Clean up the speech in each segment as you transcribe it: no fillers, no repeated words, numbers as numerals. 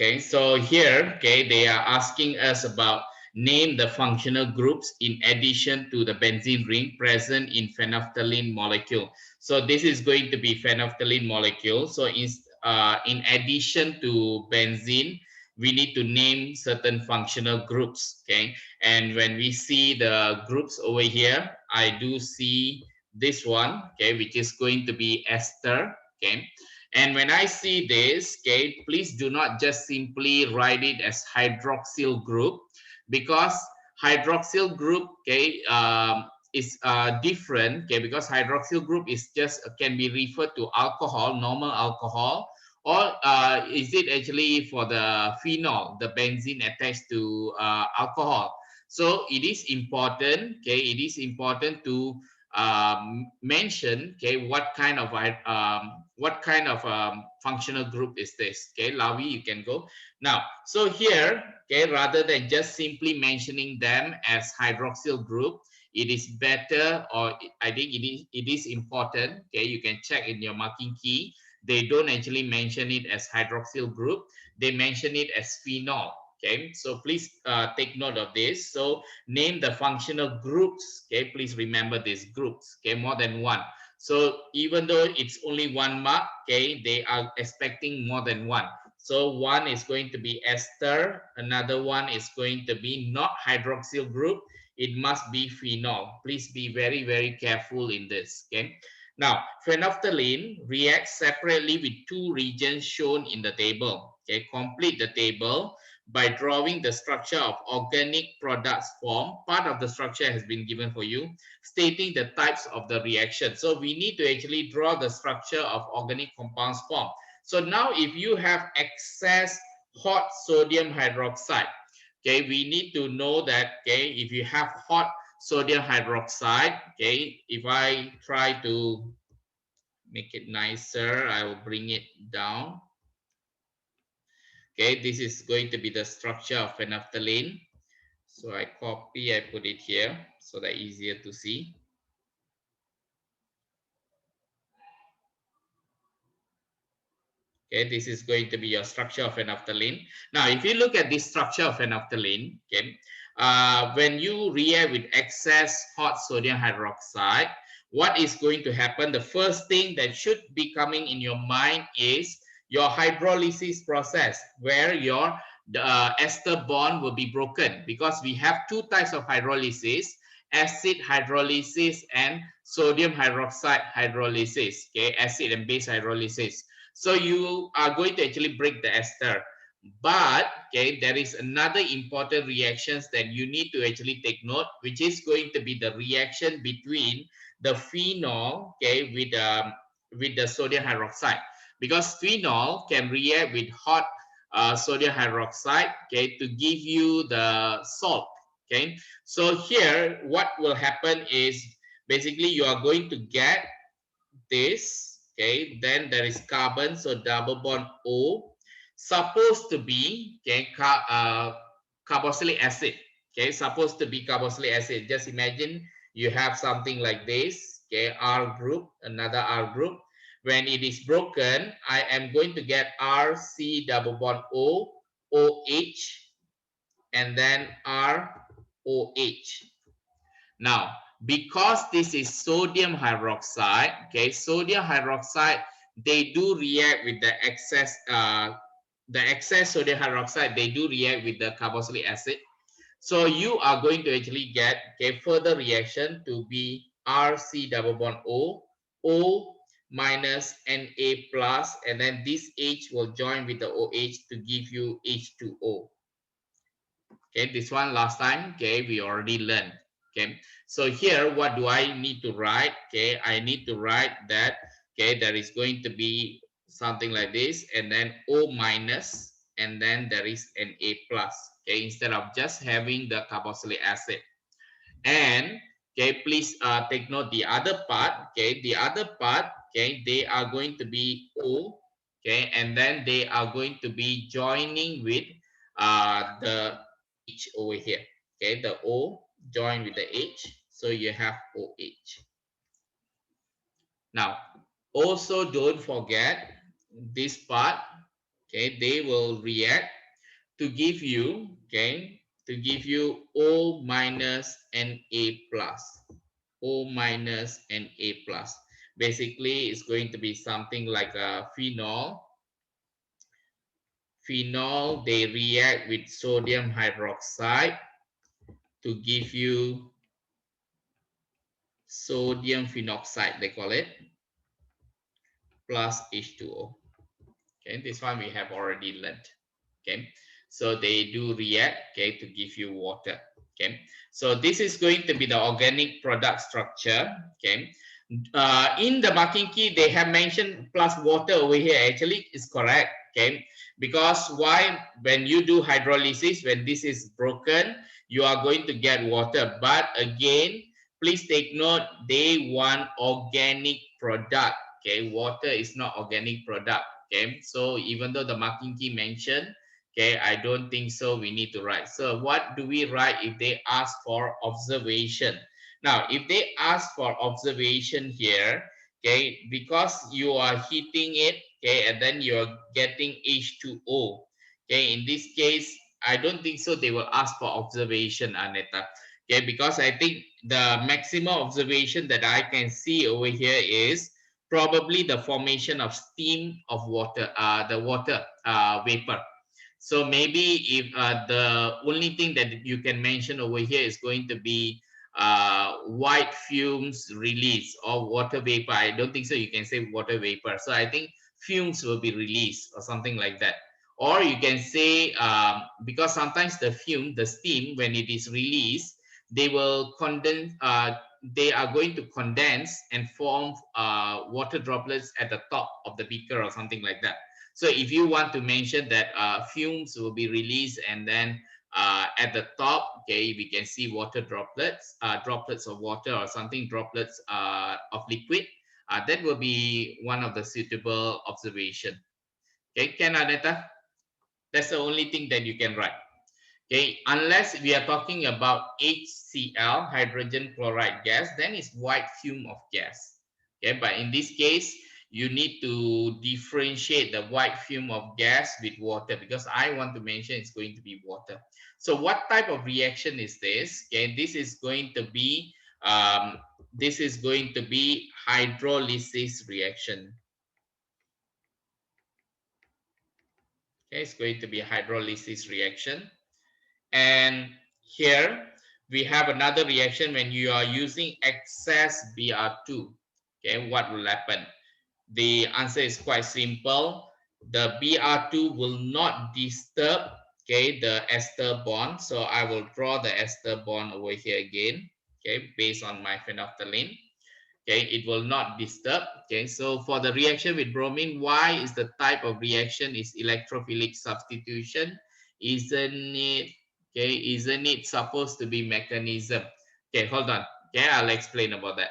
Okay, so here, okay, they are asking us about name the functional groups in addition to the benzene ring present in phenolphthalein molecule. So this is going to be phenolphthalein molecule. So in addition to benzene, we need to name certain functional groups. Okay, and when we see the groups over here, I do see this one, okay, which is going to be ester. Okay, and when I see this, okay, please do not just simply write it as hydroxyl group, because hydroxyl group, okay, is different, okay, because hydroxyl group is just can be referred to alcohol, normal alcohol, or is it actually for the phenol, the benzene attached to alcohol. So it is important, okay, it is important to mention, okay, what kind of functional group is this. Okay, Lavi, you can go now. So here, okay, rather than just simply mentioning them as hydroxyl group, it is better, or I think it is important, okay, you can check in your marking key. They don't actually mention it as hydroxyl group, they mention it as phenol. Okay, so please take note of this. So name the functional groups. Okay, please remember these groups. Okay, more than one. So even though it's only 1 mark, okay, they are expecting more than one. So one is going to be ester, another one is going to be not hydroxyl group, it must be phenol. Please be very, very careful in this. Okay, now phenolphthalein reacts separately with two regions shown in the table. Okay, complete the table by drawing the structure of organic products form. Part of the structure has been given for you, stating the types of the reaction. So we need to actually draw the structure of organic compounds form. So now if you have excess hot sodium hydroxide, okay, we need to know that, okay, if you have hot sodium hydroxide, okay, if I try to make it nicer, I will bring it down. Okay, this is going to be the structure of phenolphthalein. So I copy, I put it here so that easier to see. Okay, this is going to be your structure of phenolphthalein. Now, if you look at this structure of phenolphthalein, okay, when you react with excess hot sodium hydroxide, what is going to happen? The first thing that should be coming in your mind is your hydrolysis process, where your ester bond will be broken, because we have two types of hydrolysis: acid hydrolysis and sodium hydroxide hydrolysis. Okay, acid and base hydrolysis. So you are going to actually break the ester. But okay, there is another important reactions that you need to actually take note, which is going to be the reaction between the phenol, okay, with the sodium hydroxide, because phenol can react with hot sodium hydroxide, okay, to give you the salt. Okay, so here what will happen is basically you are going to get this. Okay, then there is carbon, so double bond O, supposed to be, okay, carboxylic acid. Okay, supposed to be carboxylic acid. Just imagine you have something like this, okay, R group, another R group. When it is broken, I am going to get RC double bond O, OH, and then ROH. Now, because this is sodium hydroxide, okay, sodium hydroxide, they do react with the excess sodium hydroxide, they do react with the carboxylic acid. So you are going to actually get, okay, further reaction to be RC double bond O, O minus Na plus, and then this H will join with the OH to give you H2O. Okay, this one last time, okay, we already learned. Okay, so here what do I need to write? Okay, I need to write that, okay, there is going to be something like this, and then O minus, and then there is an A plus. Okay, instead of just having the carboxylic acid. And okay, please take note the other part. Okay, the other part, okay, they are going to be O, okay, and then they are going to be joining with the H over here. Okay, the O join with the H, so you have OH. Now, also don't forget this part. Okay, they will react to give you, okay, to give you O minus and A plus. O minus and A plus. Basically, it's going to be something like a phenol. Phenol, they react with sodium hydroxide to give you sodium phenoxide, they call it, plus H2O. Okay, this one we have already learned. Okay, so they do react, okay, to give you water. Okay, so this is going to be the organic product structure. Okay, in the marking key they have mentioned plus water over here. Actually is correct. Okay, because why? When you do hydrolysis, when this is broken, you are going to get water. But again, please take note, they want organic product. Okay, water is not organic product. Okay, so even though the marking key mentioned, okay, I don't think so we need to write. So what do we write if they ask for observation? Now if they ask for observation here, okay, because you are heating it, okay, and then you're getting H2O, okay, in this case I don't think so they will ask for observation, Aneta. Okay, because I think the maximum observation that I can see over here is probably the formation of steam of water, the water vapor. So maybe if the only thing that you can mention over here is going to be white fumes release or water vapor. I don't think so you can say water vapor. So I think fumes will be released or something like that. Or you can say, because sometimes the fume, the steam, when it is released, they will condense, they are going to condense and form water droplets at the top of the beaker or something like that. So if you want to mention that fumes will be released and then at the top, okay, we can see water droplets, droplets of water or something, droplets of liquid. That will be one of the suitable observation. Okay, can Aneta? That's the only thing that you can write. Okay, unless we are talking about HCl, hydrogen chloride gas, then it's white fume of gas. Okay, but in this case, you need to differentiate the white fume of gas with water because I want to mention it's going to be water. So what type of reaction is this? Okay, this is going to be hydrolysis reaction. Okay, it's going to be a hydrolysis reaction. And here we have another reaction when you are using excess Br2. Okay, what will happen? The answer is quite simple. The Br2 will not disturb, okay, the ester bond. So I will draw the ester bond over here again, okay, based on my phenolphthalein. Okay, it will not disturb. Okay, so for the reaction with bromine, why is the type of reaction is electrophilic substitution? Isn't it, okay, isn't it supposed to be mechanism? Okay, hold on. Okay, I'll explain about that.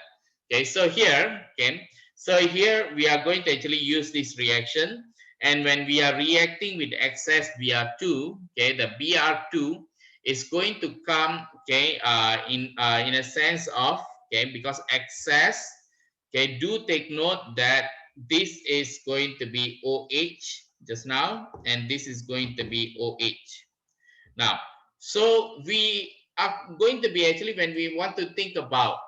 Okay, so here, okay, so here we are going to actually use this reaction, and when we are reacting with excess Br2, okay, the Br2 is going to come, okay, in a sense of, okay, because excess, okay, do take note that this is going to be OH just now, and this is going to be OH. Now, so we are going to be actually, when we want to think about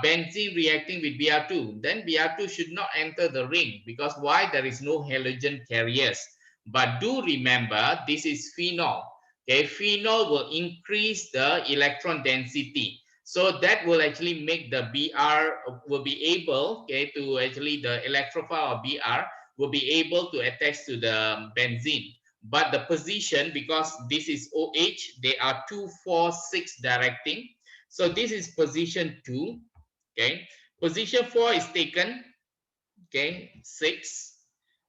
benzene reacting with Br2, then Br2 should not enter the ring because why? There is no halogen carriers. But do remember, this is phenol. Okay, phenol will increase the electron density. So that will actually make the Br will be able, okay, to actually the electrophile of Br will be able to attach to the benzene. But the position, because this is OH, they are 2, 4, 6 directing. So this is position 2. Okay. Position 4 is taken. Okay. 6.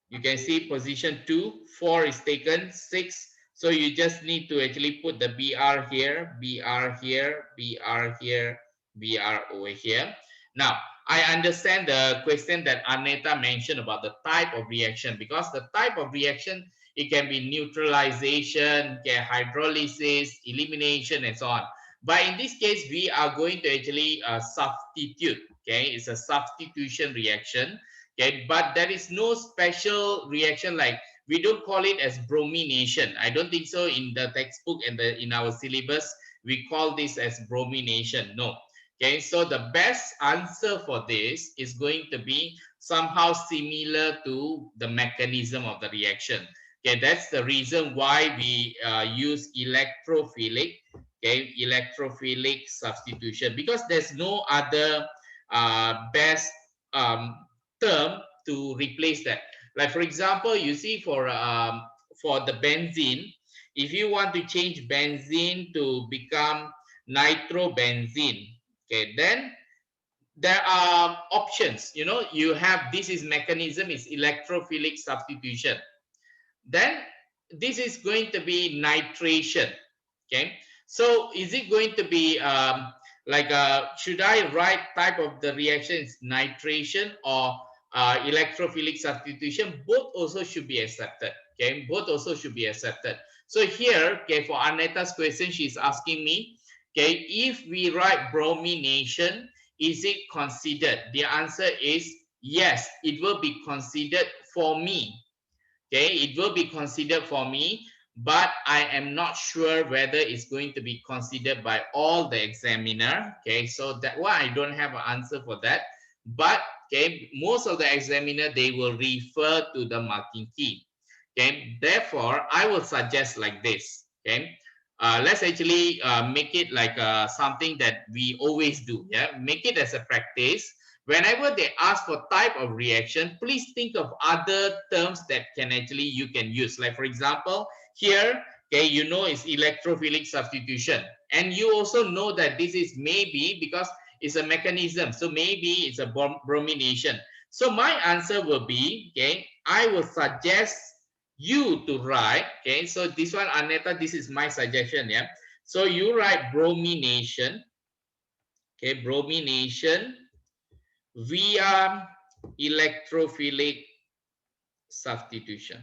You can see position 2. 4 is taken. 6. So you just need to actually put the BR here, BR here, BR here, BR over here. Now, I understand the question that Aneta mentioned about the type of reaction, because the type of reaction, it can be neutralization, okay, hydrolysis, elimination, and so on. But in this case, we are going to actually substitute. Okay, it's a substitution reaction. Okay, but there is no special reaction like we don't call it as bromination. I don't think so in the textbook and in our syllabus we call this as bromination. No. Okay, so the best answer for this is going to be somehow similar to the mechanism of the reaction. Okay, that's the reason why we use electrophilic, okay, electrophilic substitution, because there's no other best term to replace that. Like for example, you see for the benzene, if you want to change benzene to become nitrobenzene, okay, then there are options. You know, you have, this is mechanism is electrophilic substitution. Then this is going to be nitration. Okay, so is it going to be like should I write type of the reaction is nitration or electrophilic substitution? Both also should be accepted. Okay, both also should be accepted. So here, okay, for Aneta's question, she's asking me, okay, if we write bromination, is it considered? The answer is yes, it will be considered for me. Okay, it will be considered for me, but I am not sure whether it's going to be considered by all the examiner. Okay, so that why I don't have an answer for that. But okay, most of the examiner, they will refer to the marking key. Okay, therefore I will suggest like this. Okay, let's actually make it like something that we always do. Yeah, make it as a practice. Whenever they ask for type of reaction, please think of other terms that can actually you can use. Like for example, here, okay, you know it's electrophilic substitution, and you also know that this is maybe because it's a mechanism, so maybe it's a bromination. So my answer will be, okay, I will suggest you to write, okay, so this one, Aneta, this is my suggestion, yeah. So you write bromination, okay, bromination via electrophilic substitution.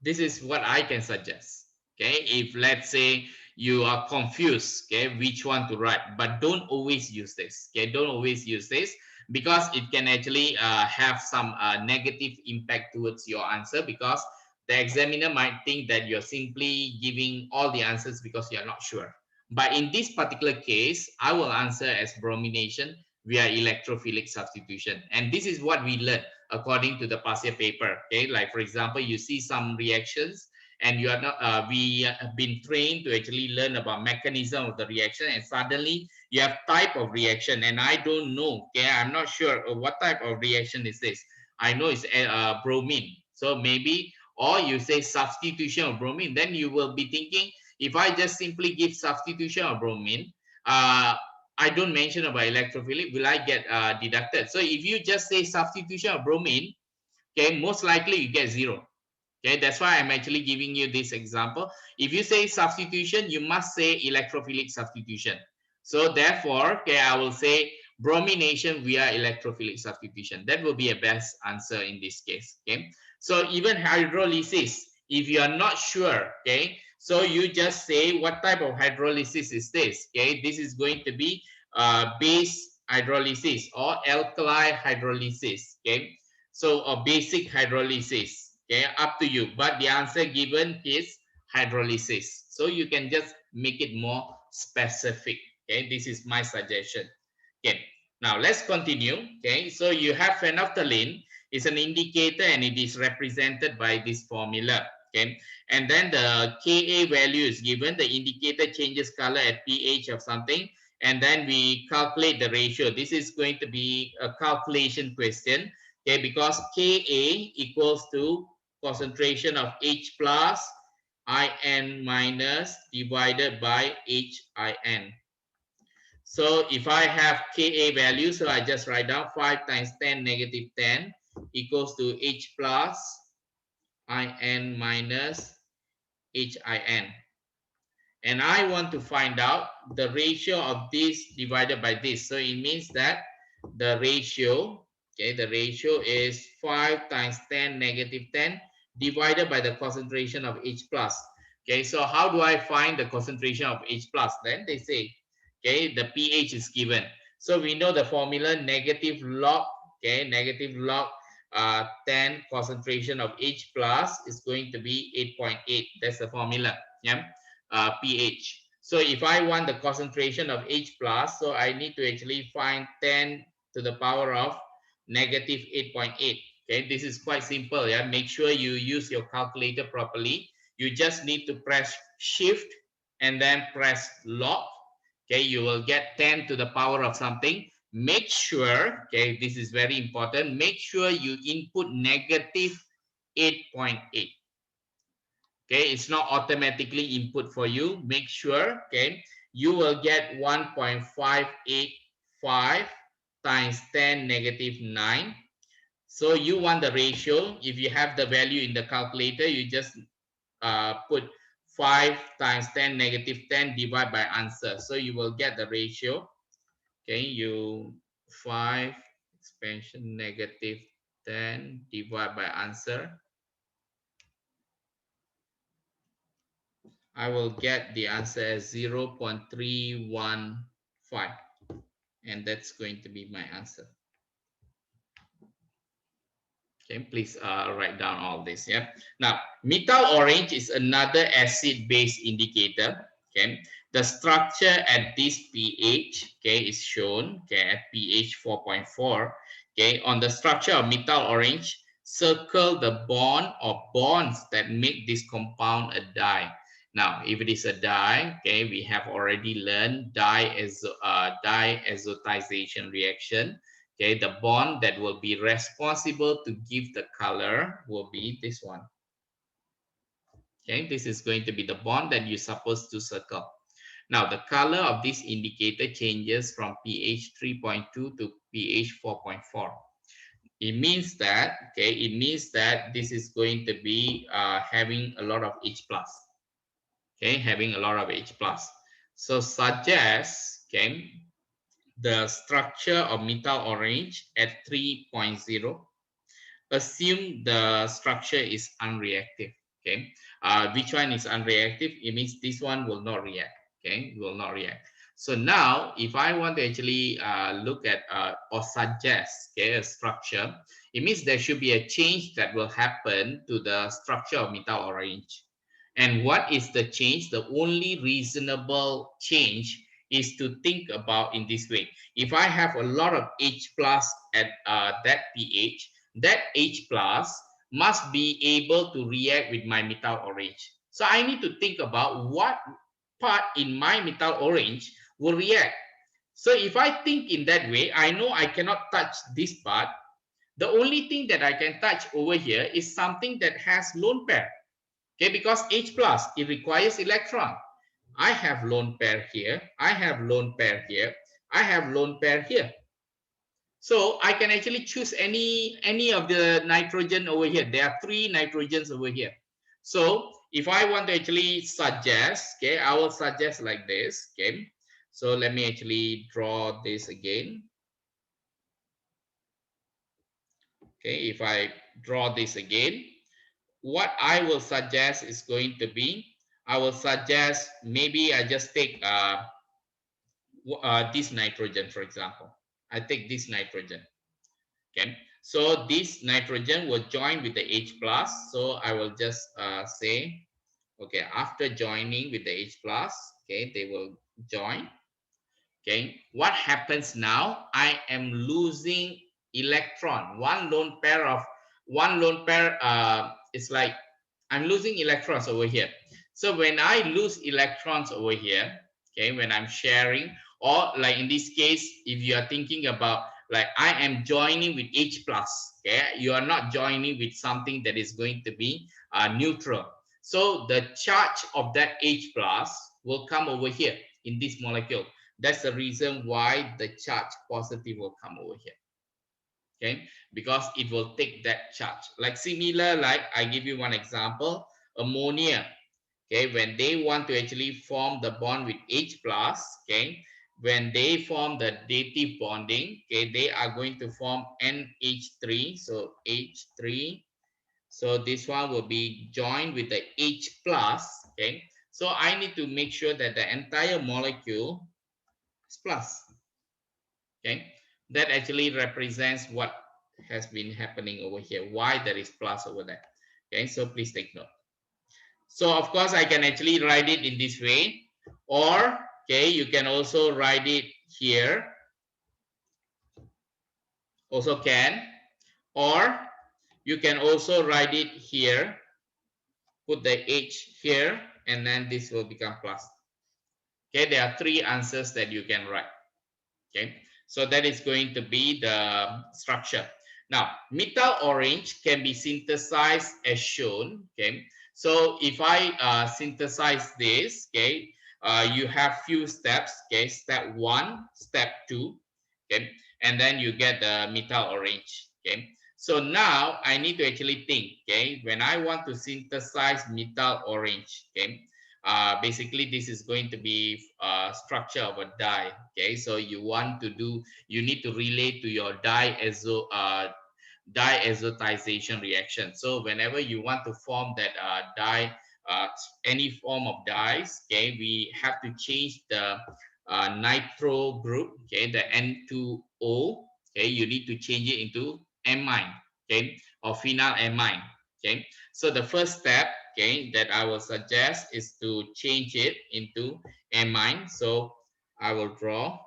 This is what I can suggest. Okay, if let's say you are confused, okay, which one to write, but don't always use this. Okay, don't always use this because it can actually have some negative impact towards your answer, because the examiner might think that you're simply giving all the answers because you're not sure. But in this particular case, I will answer as bromination via electrophilic substitution. And this is what we learned according to the past year paper. Okay, like for example, you see some reactions and you are not, we have been trained to actually learn about mechanism of the reaction, and suddenly you have type of reaction and I don't know. Okay, I'm not sure what type of reaction is this. I know it's bromine. So maybe, or you say substitution of bromine, then you will be thinking, if I just simply give substitution of bromine, I don't mention about electrophilic, will I get deducted? So if you just say substitution of bromine, okay, most likely you get 0. Okay, that's why I'm actually giving you this example. If you say substitution, you must say electrophilic substitution. So therefore, okay, I will say bromination via electrophilic substitution. That will be a best answer in this case. Okay, so even hydrolysis, if you are not sure, okay, so you just say what type of hydrolysis is this. Okay, this is going to be base hydrolysis or alkali hydrolysis. Okay, so a basic hydrolysis. Okay, up to you, but the answer given is hydrolysis, so you can just make it more specific. Okay, this is my suggestion. Okay, now let's continue. Okay, so you have phenolphthalein is an indicator and it is represented by this formula. Okay, and then the Ka value is given, the indicator changes color at pH of something, and then we calculate the ratio. This is going to be a calculation question. Okay, because Ka equals to concentration of H plus In minus divided by HIN. So if I have Ka value, so I just write down 5 times 10 negative 10 equals to H plus In minus HIN. And I want to find out the ratio of this divided by this. So it means that the ratio, okay, the ratio is 5 times 10 negative 10 divided by the concentration of H plus. Okay, so how do I find the concentration of H plus? Then they say, okay, the pH is given. So we know the formula, negative log okay, negative log 10 concentration of H plus is going to be 8.8. That's the formula, yeah, pH. So if I want the concentration of H plus, so I need to actually find 10 to the power of negative 8.8. Okay, this is quite simple, yeah. Make sure you use your calculator properly. You just need to press shift and then press log. Okay, you will get 10 to the power of something. Make sure, okay, this is very important, make sure you input negative 8.8. Okay, it's not automatically input for you. Make sure, okay, you will get 1.585 times 10 negative 9. So you want the ratio. If you have the value in the calculator, you just put 5 times 10 negative 10 divide by answer. So you will get the ratio. Okay, you 5 expansion negative 10 divide by answer. I will get the answer as 0.315, and that's going to be my answer. Okay, please write down all this. Yeah. Now, methyl orange is another acid-base indicator. Okay, the structure at this pH, okay, is shown. Okay, at pH 4.4. Okay, on the structure of methyl orange, circle the bond or bonds that make this compound a di. Now, if it is a di, okay, we have already learned diazotization reaction. Okay, the bond that will be responsible to give the color will be this one. Okay, this is going to be the bond that you're supposed to circle. Now, the color of this indicator changes from pH 3.2 to pH 4.4. It means that, okay, it means that this is going to be having a lot of H plus. Okay, having a lot of H plus. So suggest, okay, the structure of methyl orange at 3.0. Assume the structure is unreactive. Okay, which one is unreactive? It means this one will not react. Okay, will not react. So now, if I want to actually look at or suggest, okay, a structure, it means there should be a change that will happen to the structure of methyl orange. And what is the change? The only reasonable change is to think about in this way. If I have a lot of H plus at that pH, that H plus must be able to react with my methyl orange. So I need to think about what part in my methyl orange will react. So if I think in that way, I know I cannot touch this part. The only thing that I can touch over here is something that has lone pair. Okay, because H plus, it requires electron. I have lone pair here. I have lone pair here. I have lone pair here. So I can actually choose any of the nitrogen over here. There are 3 nitrogens over here. So if I want to actually suggest, okay, I will suggest like this. Okay, so let me actually draw this again. Okay, if I draw this again, what I will suggest is going to be, I will suggest maybe I just take this nitrogen, for example. I take this nitrogen. Okay, so this nitrogen will join with the H plus. So I will just say, okay, after joining with the H plus, okay, they will join. Okay, what happens now? I am losing electron. One lone pair. It's like I'm losing electrons over here. So when I lose electrons over here, okay, when I'm sharing, or like in this case, if you are thinking about like I am joining with H plus, okay, you are not joining with something that is going to be neutral. So the charge of that H plus will come over here in this molecule. That's the reason why the charge positive will come over here. Okay, because it will take that charge. Like similar, like I give you one example, ammonia. Okay, when they want to actually form the bond with H plus, okay, when they form the dative bonding, okay, they are going to form NH3. So H3. So this one will be joined with the H plus. Okay, so I need to make sure that the entire molecule is plus. Okay, that actually represents what has been happening over here, why there is plus over there. Okay, so please take note. So of course I can actually write it in this way, or okay, you can also write it here, also can, or you can also write it here, put the H here, and then this will become plus. Okay, there are three answers that you can write. Okay, so that is going to be the structure. Now methyl orange can be synthesized as shown. Okay, so if I synthesize this, okay, you have few steps. Okay, step 1, step 2, okay, and then you get the methyl orange. Okay, so now I need to actually think. Okay, when I want to synthesize methyl orange, okay, basically this is going to be structure of a dye. Okay, so you need to relate to your diazotization reaction. So whenever you want to form that dye, any form of dyes, okay, we have to change the nitro group, okay, the N2O, okay, you need to change it into amine, okay, or phenylamine. Okay, so the first step, okay, that I will suggest is to change it into amine. So I will draw.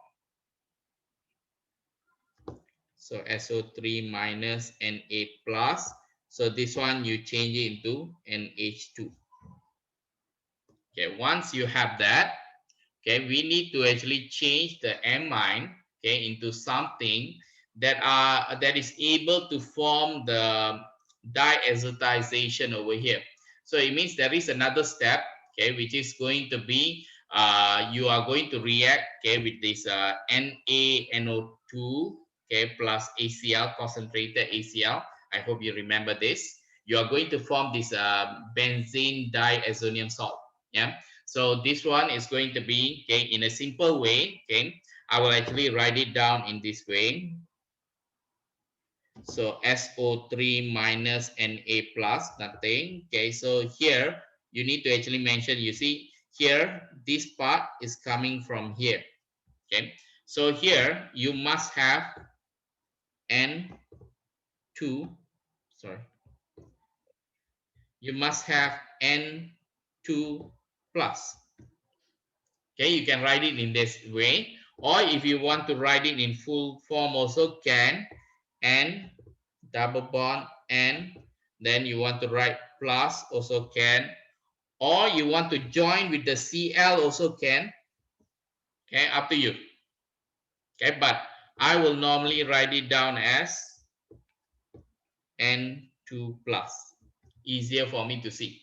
So SO3 minus Na plus. So this one you change it into NH2. Okay, once you have that, okay, we need to actually change the amine, okay, into something that is able to form the diazotization over here. So it means there is another step, okay, which is going to be you are going to react, okay, with this NaNO2, okay, plus ACl, concentrated ACl. I hope you remember this. You are going to form this benzene diazonium salt. Yeah. So this one is going to be, okay, in a simple way. Okay, I will actually write it down in this way. So SO3 minus Na plus, nothing. Okay, so here you need to actually mention, you see here, this part is coming from here. Okay, so here you must have N2, sorry, you must have N2 plus. Okay, you can write it in this way, or if you want to write it in full form also can, and double bond, and then you want to write plus also can, or you want to join with the Cl also can. Okay, up to you. Okay, but I will normally write it down as N2 plus, easier for me to see.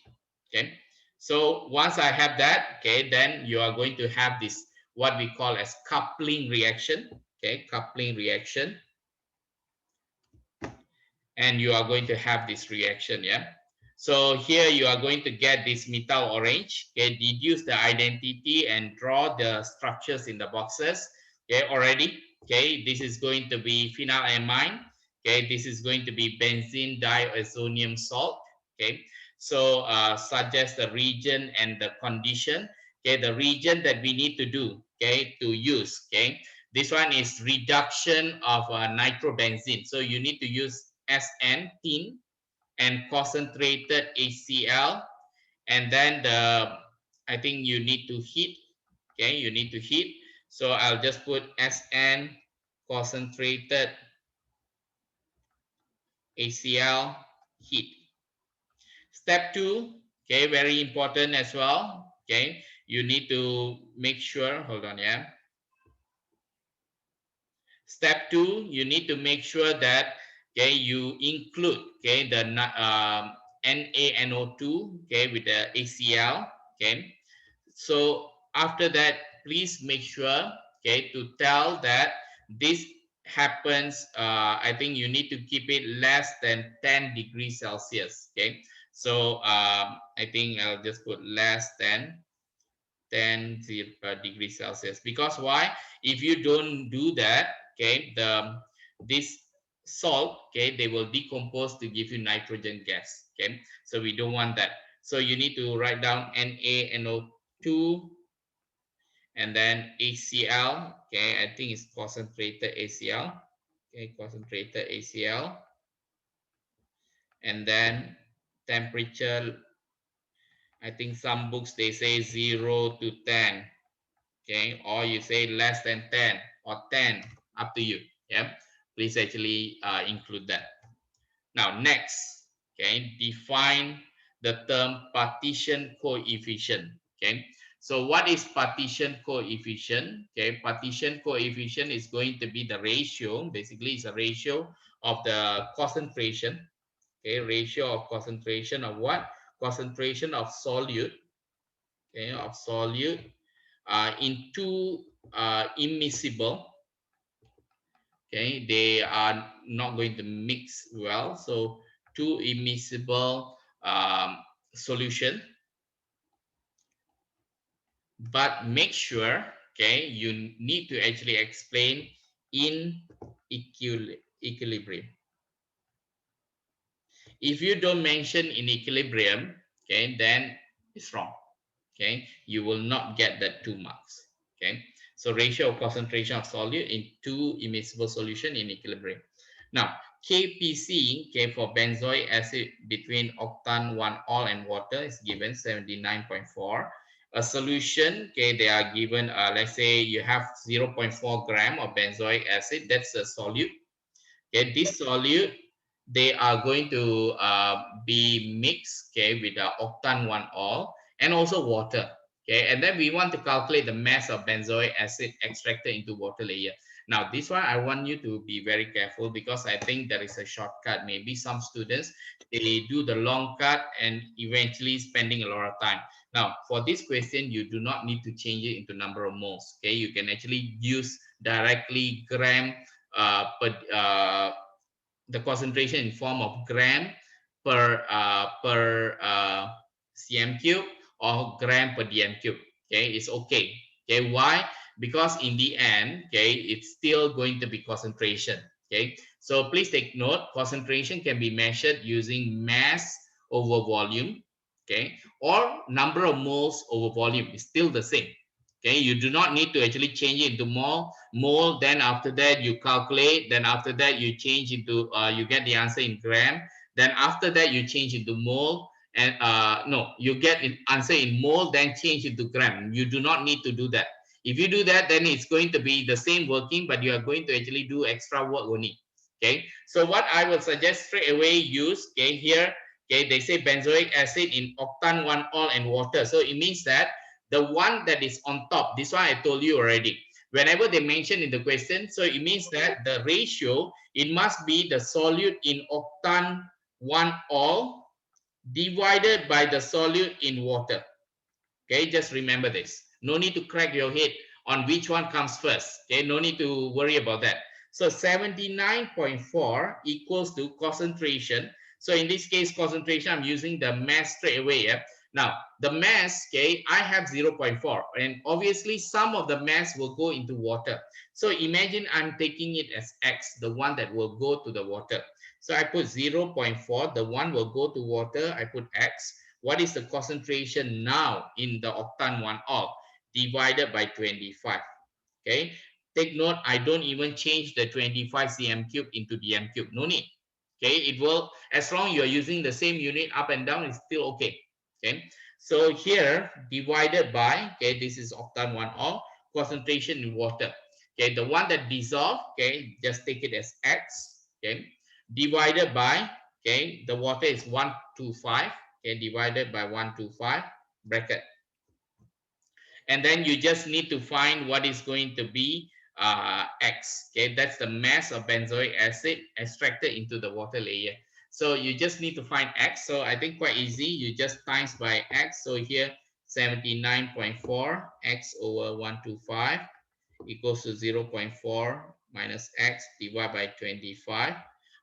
Okay, so once I have that, okay, then you are going to have this what we call as coupling reaction. Okay, coupling reaction, and you are going to have this reaction. Yeah, so here you are going to get this methyl orange. Okay, deduce the identity and draw the structures in the boxes. Okay, already. Okay, this is going to be phenylamine. Okay, this is going to be benzene diazonium salt. Okay, so suggest the region and the condition. Okay, the region that we need to do, okay, to use. Okay, this one is reduction of nitrobenzene. So you need to use SN tin and concentrated HCl, and then I think you need to heat. Okay, you need to heat. So I'll just put SN concentrated HCl heat. Step 2, okay, very important as well. Okay, you need to make sure, hold on, yeah. Step 2, you need to make sure that, okay, you include, okay, the NaNO2, okay, with the ACl. Okay, so after that, please make sure, okay, to tell that this happens. I think you need to keep it less than 10 degrees Celsius. Okay, so I think I'll just put less than 10 degrees Celsius, because why? If you don't do that, okay, this salt, okay, they will decompose to give you nitrogen gas. Okay, so we don't want that. So you need to write down NaNO2 and then ACl. Okay, I think it's concentrated ACl. Okay, concentrated ACl, and then temperature. I think some books they say 0 to 10. Okay, or you say less than 10 or 10, up to you. Yeah, please actually include that. Now next, okay, define the term partition coefficient. Okay, so what is partition coefficient? Okay, partition coefficient is going to be the ratio. Basically, it's a ratio of the concentration. Okay, ratio of concentration of what? Concentration of solute. Okay, of solute in two immiscible. Okay, they are not going to mix well, so two immiscible solution, but make sure, okay, you need to actually explain in equilibrium. If you don't mention in equilibrium, okay, then it's wrong. Okay, you will not get that 2 marks. Okay, so ratio of concentration of solute in two immiscible solution in equilibrium. Now KPC, okay, for benzoic acid between octane 1-ol and water is given 79.4. A solution, okay, they are given let's say you have 0.4 gram of benzoic acid, that's a solute. Okay, this solute, they are going to be mixed, okay, with the octane 1-ol and also water. Okay, and then we want to calculate the mass of benzoic acid extracted into water layer. Now this one I want you to be very careful, because I think there is a shortcut. Maybe some students, they do the long cut and eventually spending a lot of time. Now for this question, you do not need to change it into number of moles. Okay, you can actually use directly gram per the concentration in form of gram per cm cube or gram per dm cube. Okay, it's okay. Okay, why? Because in the end, okay, it's still going to be concentration. Okay, so please take note, concentration can be measured using mass over volume, okay, or number of moles over volume is still the same. Okay, you do not need to actually change it into mole, then after that you calculate, then after that you change into you get the answer in gram, then after that you change into mole, and no, you get an answer in mole, then change into gram. You do not need to do that. If you do that, then it's going to be the same working, but you are going to actually do extra work only. Okay, so what I will suggest straight away, use, okay, here, okay, they say benzoic acid in octane 1-ol and water, so it means that the one that is on top, this one I told you already, whenever they mention in the question, so it means that the ratio, it must be the solute in octane 1-ol divided by the solute in water. Okay, just remember this. No need to crack your head on which one comes first. Okay, no need to worry about that. So 79.4 equals to concentration. So in this case, concentration, I'm using the mass straight away. Yeah? Now, the mass, okay, I have 0.4, and obviously some of the mass will go into water. So imagine I'm taking it as X, the one that will go to the water. So I put 0.4, the one will go to water, I put X. What is the concentration now in the octane 1-ol divided by 25? Okay, take note, I don't even change the 25 cm cube into dm cube. No need. Okay, it will, as long you are using the same unit up and down, it's still okay. Okay, so here divided by, okay, this is octane 1-ol, concentration in water. Okay, the one that dissolve, okay, just take it as X. Okay, divided by, okay, the water is 125. Okay, divided by 125 bracket, and then you just need to find what is going to be X. Okay, that's the mass of benzoic acid extracted into the water layer. So you just need to find X. So I think quite easy. You just times by X. So here 79.4 X over 125 equals to 0.4 minus X divided by 25.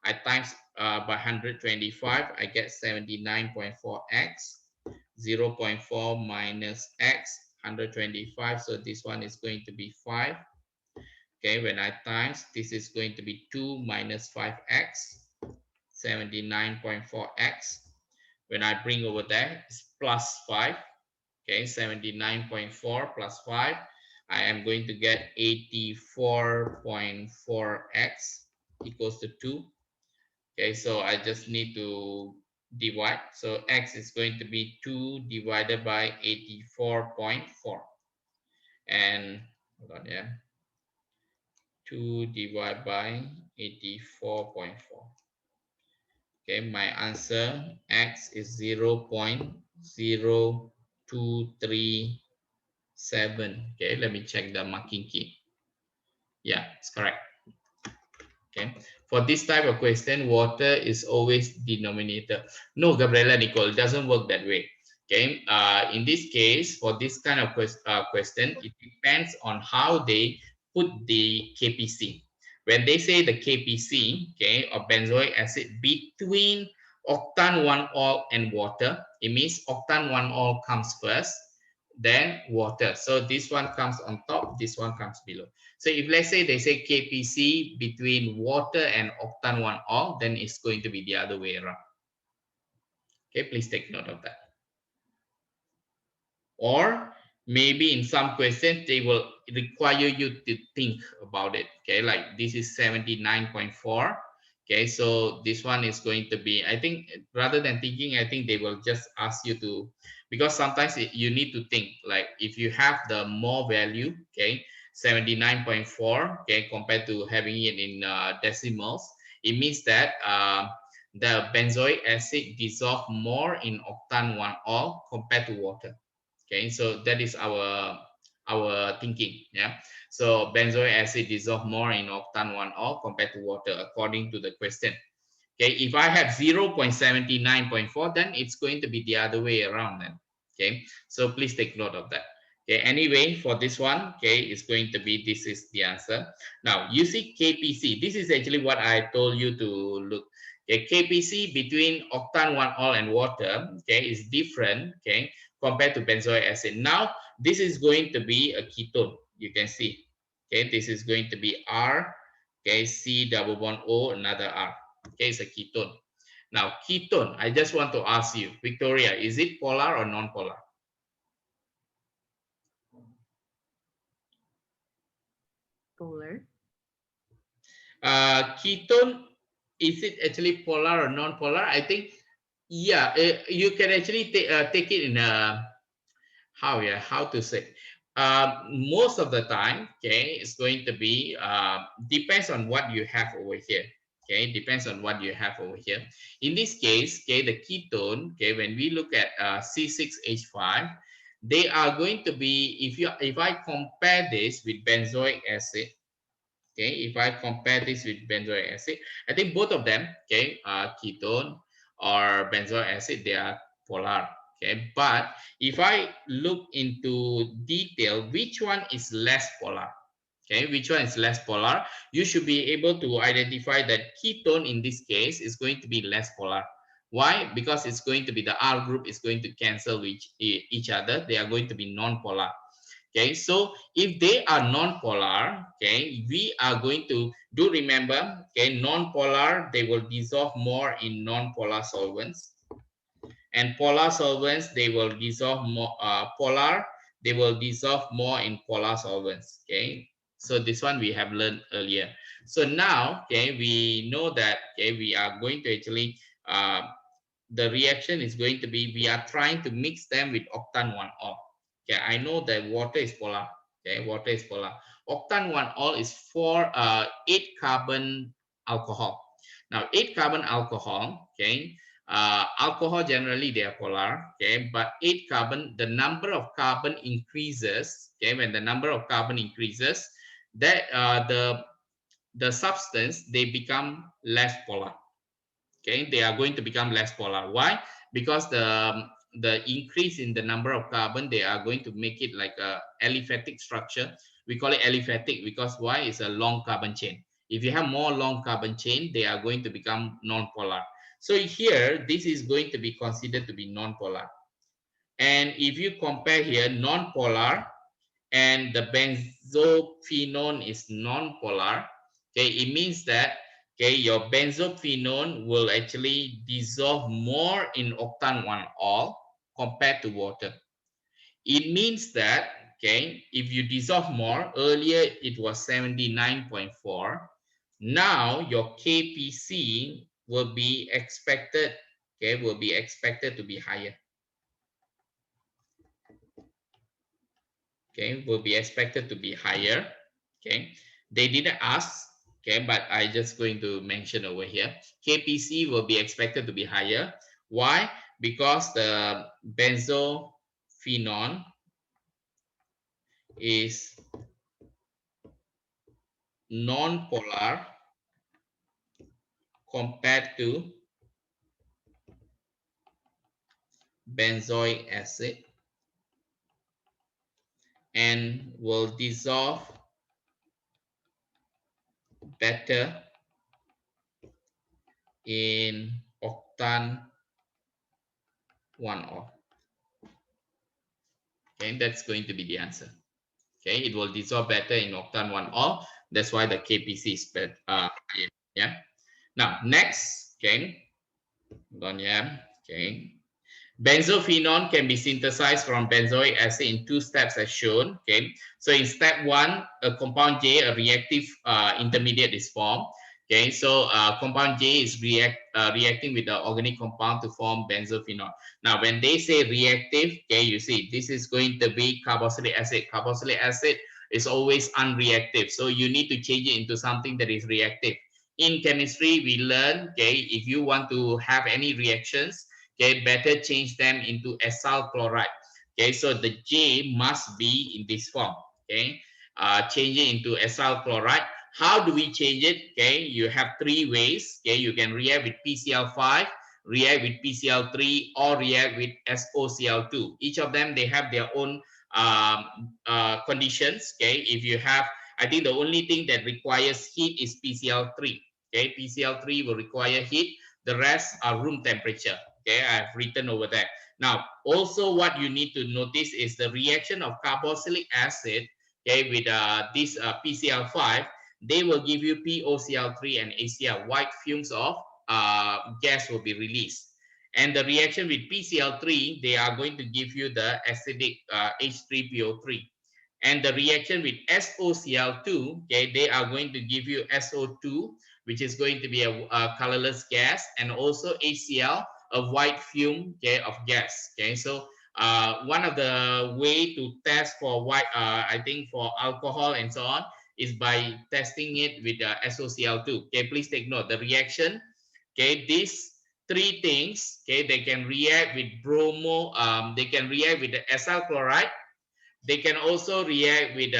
I times by 125, I get 79.4X. 0.4 minus X, 125. So this one is going to be 5. Okay, when I times, this is going to be 2 minus 5X, 79.4X. When I bring over there, it's plus 5. Okay, 79.4 plus 5. I am going to get 84.4X. equals to 2. Okay, so I just need to divide. So x is going to be 2 divided by 84.4. And hold on, yeah. 2 divided by 84.4. Okay, my answer x is 0.0237. Okay, let me check the marking key. Yeah, it's correct. Okay, for this type of question, water is always denominator. No, Gabriela Nicole, it doesn't work that way. Okay, in this case, for this kind of question, it depends on how they put the KPC. When they say the KPC, okay, of benzoic acid between octane 1-ol and water, it means octane 1-ol comes first, then water. So this one comes on top, this one comes below. So if let's say they say KPC between water and octane 1-ol, then it's going to be the other way around. Okay, please take note of that. Or maybe in some questions, they will require you to think about it. Okay, like this is 79.4. Okay, so this one is going to be, I think, rather than thinking, I think they will just ask you to, because sometimes you need to think, like if you have the more value, okay, 79.4, okay, compared to having it in decimals, it means that the benzoic acid dissolve more in octane 1-ol compared to water. Okay, so that is our thinking. Yeah, so benzoic acid dissolve more in octane 1-ol compared to water according to the question. Okay, if I have 0.79.4, then it's going to be the other way around then. Okay, so please take note of that. Okay, anyway, for this one, okay, it's going to be, this is the answer. Now you see KPC, this is actually what I told you to look. Okay, KPC between octane 1-ol and water, okay, is different, okay, compared to benzoic acid. Now this is going to be a ketone, you can see. Okay, this is going to be R, okay, C double bond O, another R. Okay, it's a ketone. Now ketone, I just want to ask you, Victoria, is it polar or non-polar? Polar. Ketone, is it actually polar or non-polar? I think, yeah, you can actually take it in a, how to say, most of the time, okay, it's going to be depends on what you have over here. Okay, depends on what you have over here. In this case, okay, the ketone, okay, when we look at C6H5, they are going to be, if I compare this with benzoic acid, okay, if I compare this with benzoic acid, I think both of them, okay, ketone or benzoic acid, they are polar. Okay, but if I look into detail, which one is less polar? Okay, which one is less polar? You should be able to identify that ketone in this case is going to be less polar. Why? Because it's going to be, the R group is going to cancel with each other. They are going to be non-polar. Okay, so if they are non-polar, okay, we are going to do remember, okay, non-polar, they will dissolve more in non-polar solvents, and polar solvents, they will dissolve more, polar, they will dissolve more in polar solvents. Okay, so this one we have learned earlier. So now, okay, we know that, okay, we are going to actually the reaction is going to be, we are trying to mix them with octane 1-ol. Okay, I know that water is polar. Okay, water is polar. Octane 1-ol is 8 carbon alcohol. Now 8 carbon alcohol, okay, alcohol generally they are polar, okay, but 8 carbon, the number of carbon increases. Okay, when the number of carbon increases, that the substance, they become less polar. Okay, they are going to become less polar. Why? Because the increase in the number of carbon, they are going to make it like a aliphatic structure. We call it aliphatic because why? It's a long carbon chain. If you have more long carbon chain, they are going to become non-polar. So here, this is going to be considered to be non-polar. And if you compare here, non-polar and the benzophenone is non-polar, okay, it means that, okay, your benzophenone will actually dissolve more in octane 1-ol compared to water. It means that, okay, if you dissolve more, earlier it was 79.4, Now your KPC will be expected, okay, will be expected to be higher. Okay, will be expected to be higher. Okay, they didn't ask, okay, but I just going to mention over here. KPC will be expected to be higher. Why? Because the benzophenone is non-polar compared to benzoic acid and will dissolve better in octane 1-or. Okay, that's going to be the answer. Okay, it will dissolve better in octane 1-or. That's why the KPC is better. Yeah. Now next, okay, hold on, yeah. Okay, benzophenone can be synthesized from benzoic acid in 2 steps as shown. Okay, so in step 1, a compound J, a reactive intermediate is formed. Okay, so compound J is reacting with the organic compound to form benzophenone. Now, when they say reactive, okay, you see this is going to be carboxylic acid. Carboxylic acid is always unreactive, so you need to change it into something that is reactive. In chemistry, we learn, okay, if you want to have any reactions, okay, better change them into acyl chloride. Okay, so the J must be in this form. Okay, change it into acyl chloride. How do we change it? Okay, you have 3 ways. Okay, you can react with PCl5, react with PCl3, or react with SOCl2. Each of them, they have their own conditions. Okay, if you have, I think the only thing that requires heat is PCl3. Okay, PCl3 will require heat. The rest are room temperature. Okay, I've written over there. Now, also what you need to notice is the reaction of carboxylic acid, okay, with this PCl5, they will give you POCl3 and ACl, white fumes of gas will be released. And the reaction with PCl3, they are going to give you the acidic H3PO3. And the reaction with SOCl2, okay, they are going to give you SO2, which is going to be a colorless gas, and also HCl, a white fume, okay, of gas. Okay, so one of the way to test for white, I think for alcohol and so on, is by testing it with SOCl2. Okay, please take note the reaction. Okay, these 3 things, okay, they can react with bromo. They can react with the acyl chloride. They can also react with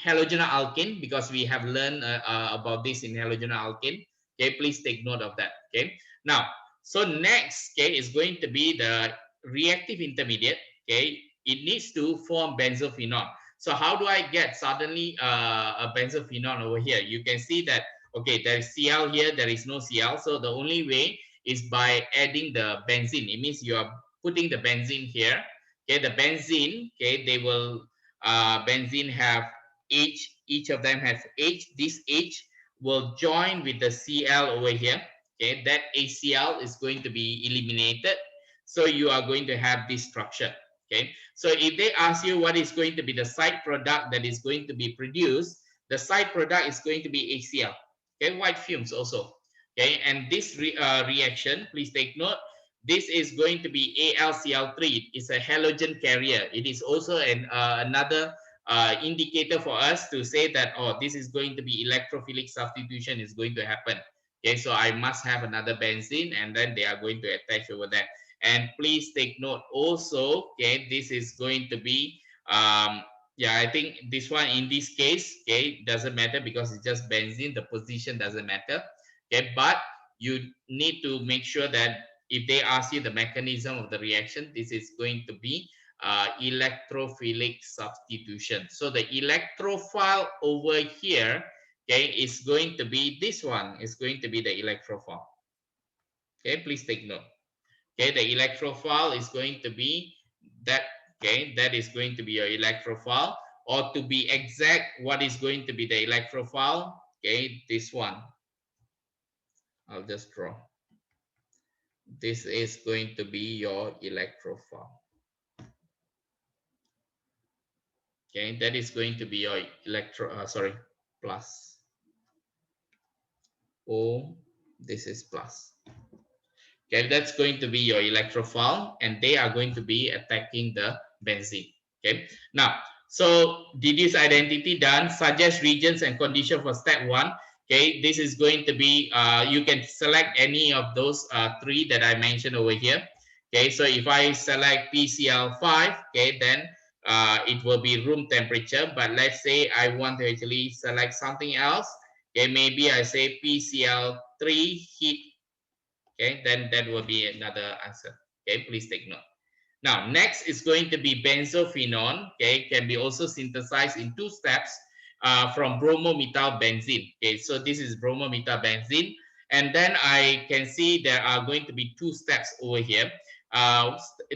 halogen alkene, because we have learned about this in halogen alkene. Okay, please take note of that. Okay, now, so next, okay, is going to be the reactive intermediate. Okay, it needs to form benzophenone. So how do I get suddenly a benzophenone over here? You can see that, okay, there is Cl here, there is no Cl. So the only way is by adding the benzene. It means you are putting the benzene here. Okay, the benzene, okay, they will benzene have H, each of them has H. This H will join with the Cl over here. Okay, that HCl is going to be eliminated. So you are going to have this structure. Okay, so if they ask you what is going to be the side product that is going to be produced, the side product is going to be HCl. Okay, white fumes also. Okay, and this reaction, please take note, this is going to be AlCl3. It's a halogen carrier. It is also another indicator for us to say that, oh, this is going to be electrophilic substitution is going to happen. Okay, so I must have another benzene, and then they are going to attach over there. And please take note also, okay, this is going to be, yeah, I think this one in this case, okay, doesn't matter because it's just benzene, the position doesn't matter. Okay, but you need to make sure that if they ask you the mechanism of the reaction, this is going to be electrophilic substitution. So the electrophile over here, okay, is going to be this one. Is going to be the electrophile. Okay, please take note. Okay, the electrophile is going to be that. Okay, that is going to be your electrophile. Or to be exact, what is going to be the electrophile? Okay, this one. I'll just draw. This is going to be your electrophile. Okay, that is going to be your plus. O, this is plus. Okay, that's going to be your electrophile, and they are going to be attacking the benzene. Okay, now, so deduce identity done, suggest regions and condition for step 1. Okay, this is going to be, you can select any of those three that I mentioned over here. Okay, so if I select PCl5, okay, then it will be room temperature. But let's say I want to actually select something else. Okay, maybe I say PCl3 heat. Okay, then that will be another answer. Okay, please take note. Now, next is going to be benzophenone. Okay, can be also synthesized in 2 steps from bromomethylbenzene. Okay, so this is bromomethylbenzene. And then I can see there are going to be 2 steps over here.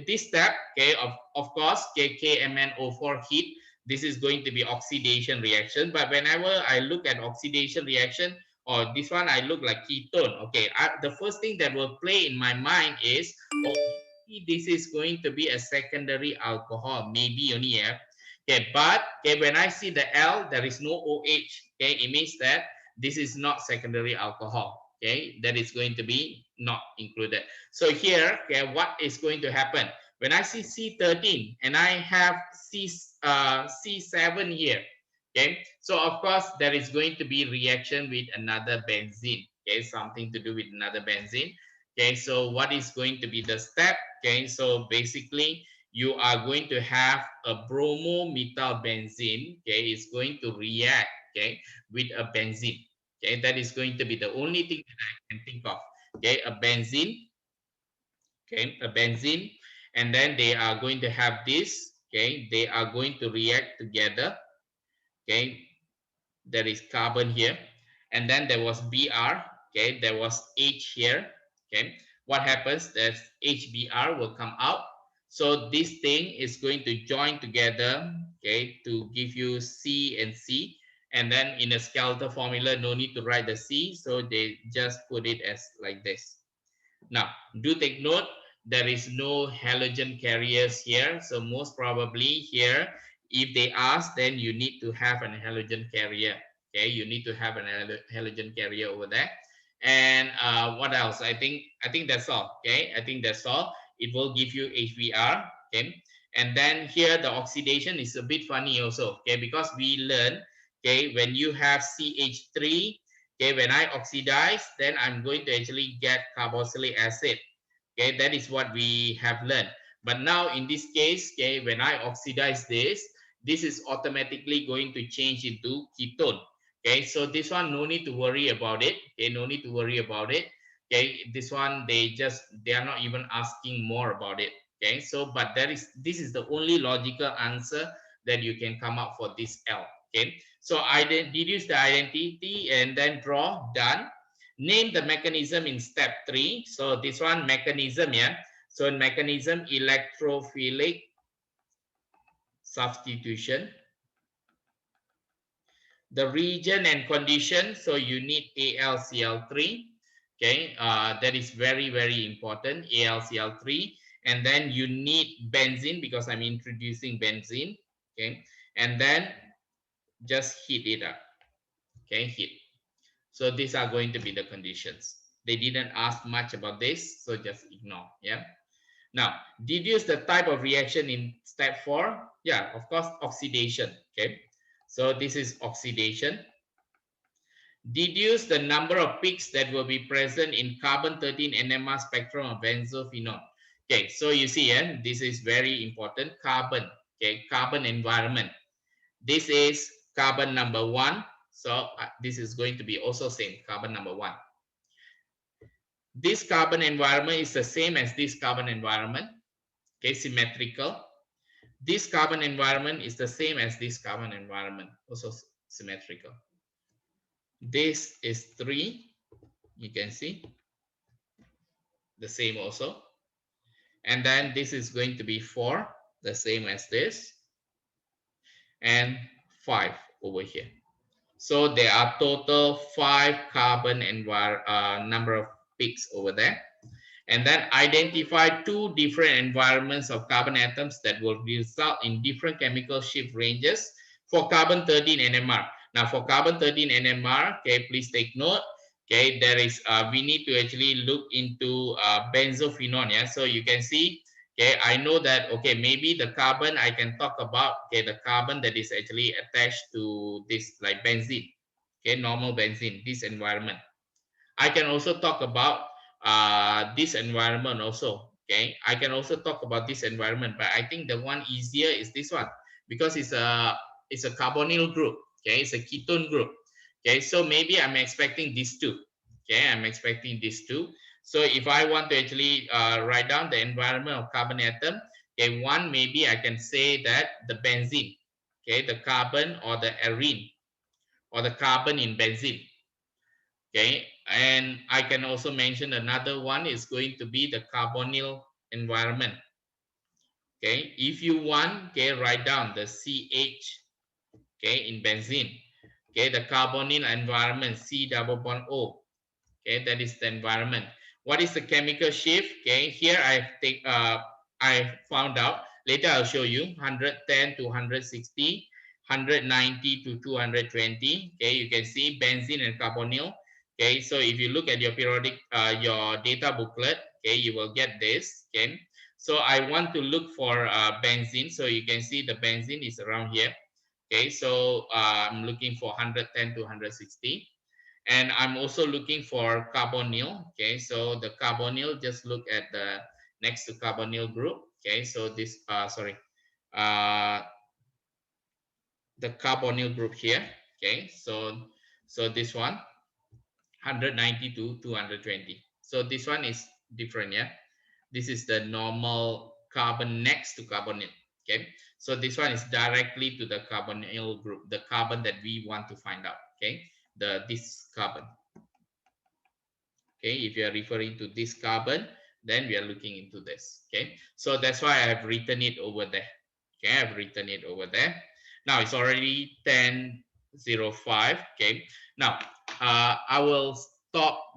This step, okay, of course, KMnO4 heat, this is going to be oxidation reaction. But whenever I look at oxidation reaction, or this one, I look like ketone. Okay, the first thing that will play in my mind is, oh, this is going to be a secondary alcohol, maybe only, yeah. Okay, but okay, when I see the L, there is no OH. Okay, it means that this is not secondary alcohol. Okay, that is going to be not included. So here, okay, what is going to happen? When I see C13 and I have C7 here, okay, so of course there is going to be reaction with another benzene. Okay, something to do with another benzene. Okay, so what is going to be the step? Okay, so basically you are going to have a bromomethylbenzene. Okay, it's going to react, okay, with a benzene. Okay, that is going to be the only thing that I can think of. Okay, a benzene. Okay, a benzene, and then they are going to have this. Okay, they are going to react together. Okay, there is carbon here, and then there was Br. Okay, there was H here. Okay, what happens? That HBr will come out. So this thing is going to join together, okay, to give you C and C. And then in a skeletal formula, no need to write the C, so they just put it as like this. Now, do take note, there is no halogen carriers here. So most probably here, if they ask, then you need to have an halogen carrier. Okay, you need to have an halogen carrier over there. And what else? I think that's all. Okay, I think that's all. It will give you HBr. Okay, and then here the oxidation is a bit funny also. Okay, because we learn, okay, when you have CH3. Okay, when I oxidize, then I'm going to actually get carboxylic acid. Okay, that is what we have learned. But now in this case, okay, when I oxidize this is automatically going to change into ketone. Okay, so this one, no need to worry about it. Okay, no need to worry about it. Okay, this one, they are not even asking more about it. Okay, so but this is the only logical answer that you can come up for this L. Okay, so I then deduce the identity and then draw, done. Name the mechanism in step 3. So this one, mechanism, yeah. So in mechanism, electrophilic substitution. The region and condition, so you need AlCl3. Okay, that is very, very important, AlCl3. And then you need benzene, because I'm introducing benzene. Okay, and then just heat it up. Okay, heat. So these are going to be the conditions. They didn't ask much about this, so just ignore. Yeah. Now, deduce the type of reaction in step 4. Yeah, of course, oxidation. Okay. So this is oxidation. Deduce the number of peaks that will be present in carbon-13 NMR spectrum of benzophenone. Okay, so you see, this is very important. Carbon, okay, carbon environment. This is carbon number 1. So this is going to be also same, carbon number 1. This carbon environment is the same as this carbon environment. Okay, symmetrical. This carbon environment is the same as this carbon environment, also symmetrical. This is 3. You can see the same also. And then this is going to be 4, the same as this. And 5 over here. So there are total 5 carbon number of peaks over there. And then identify 2 different environments of carbon atoms that will result in different chemical shift ranges for carbon-13 NMR. Now for carbon-13 NMR, okay, please take note. Okay, there is we need to actually look into benzophenone. Yeah, so you can see. Okay, I know that. Okay, maybe the carbon I can talk about. Okay, the carbon that is actually attached to this like benzene. Okay, normal benzene. This environment. I can also talk about this environment also. Okay, I can also talk about this environment, but I think the one easier is this one because it's a carbonyl group. Okay, it's a ketone group. Okay, so maybe I'm expecting these two. Okay, I'm expecting these two. So if I want to actually write down the environment of carbon atom, okay, one maybe I can say that the benzene, okay, the carbon or the arene or the carbon in benzene. Okay, and I can also mention another one is going to be the carbonyl environment. Okay, if you want, okay, write down the CH, okay, in benzene. Okay, the carbonyl environment, C double bond O. Okay, that is the environment. What is the chemical shift? Okay, here I found out. Later I'll show you 110 to 160, 190 to 220. Okay, you can see benzene and carbonyl. Okay, so if you look at your periodic your data booklet, okay, you will get this. Okay, so I want to look for benzene. So you can see the benzene is around here. Okay, so I'm looking for 110 to 160. And I'm also looking for carbonyl. Okay, so the carbonyl, just look at the next to carbonyl group. Okay, so this uh the carbonyl group here. Okay, so this one 190 to 220. So this one is different. Yeah, this is the normal carbon next to carbonyl. Okay, so this one is directly to the carbonyl group, the carbon that we want to find out. Okay, this carbon. Okay, if you are referring to this carbon, then we are looking into this. Okay, so that's why I have written it over there. Okay, I've written it over there. Now it's already 10:05. Okay, now I will stop